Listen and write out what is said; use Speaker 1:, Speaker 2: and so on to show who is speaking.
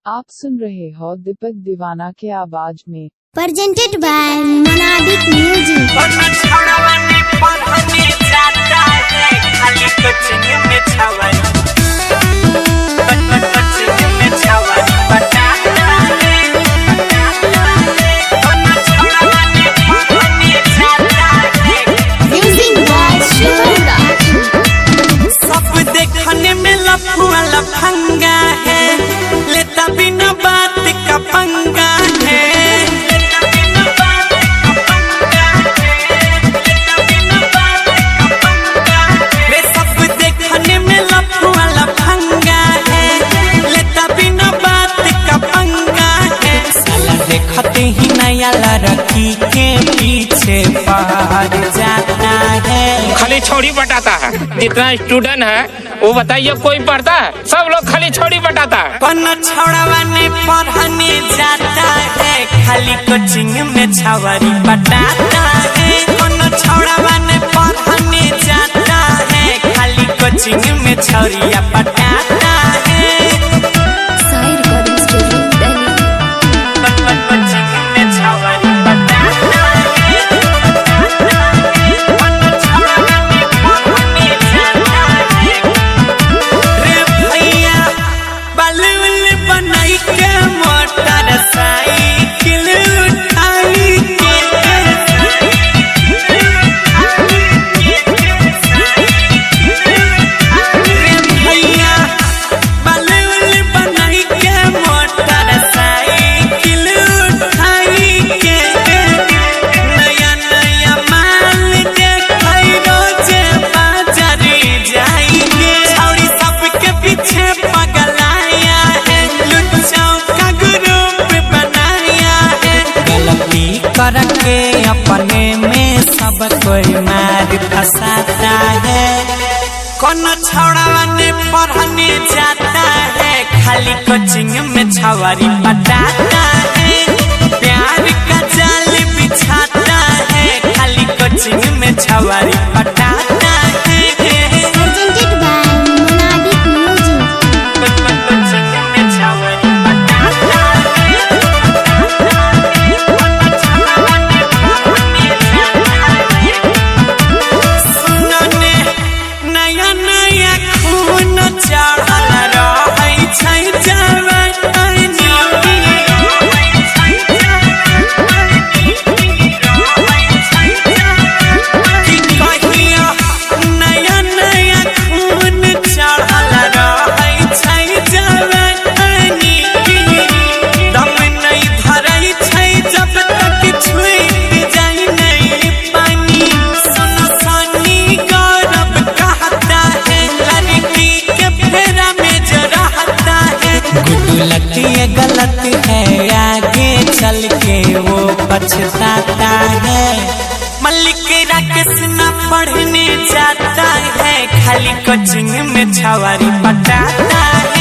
Speaker 1: आप सुन रहे हो दीपक दीवाना के आवाज में।
Speaker 2: प्रेजेंटेड बाय मोनाबिक म्यूजिक।
Speaker 3: सब देखने में लफुआ लफंगा है, लेता बिना बात का पंगा है। वे सब देखने में लफुआ लफंगा है, लेता बिना बात का पंगा है। साला देखते ही नया लड़की के पीछे पहाड़ जाता है।
Speaker 4: खाली छोड़ी बटाता है। जितना स्टूडेंट है वो बताइए कोई पढ़ता है? सब लोग खाली छोड़ी बटाता है।
Speaker 3: कौन छोड़वा ने पढ़ने जाता है, खाली कोचिंग में छावरी बटाता है। कौन छोड़वा ने पढ़ने जाता है, खाली कोचिंग में छौरिया बटाता है। कोचिंग में छौरी बटाता है। कौन छोड़वा ने पढ़ने जाता है। रे भैया बलुल बनाई के मोटर साइकिल उठाई के। रे भैया बलुल बनाई के मोटर साइकिल उठाई के। नया नया माल देखै रोजे बाजारे जाएंगे। छौरी सबके पीछे पगलाया है, लुच्चाओं का ग्रुप बनाया है। गलती करके अपने में सब कोई मार फंसाता है। कौन छौड़ावा ने पढ़ने जाता है, खाली कोचिंग में छवारी पटाता है। प्यार का जाल बिछाता है, खाली कोचिंग में छवारी पटाता है।
Speaker 2: प्रेजेंटेड बाय मोनाबिक म्यूजिक।
Speaker 3: कोचिंग में छवारी पटाता है। कौन छौड़ावा ने पढ़ने जाता है। सुनो ने नया नया खून चढ़ल रहै छै जवानी। कि कहियो नया नया खून चढ़ल रहै छै जवानी। दम नहीं धरै छै जब तक छुटि जाइ नहीं पानी। सुन सनी गौरव कहता है, लड़की के फेरा में जो रहता है। गुडुलक ये गलत है, आगे चल के वो पछताता है। मल्लिक राकेश न पढ़ने जाता है, खाली कोचिंग में छवारी पटाता है।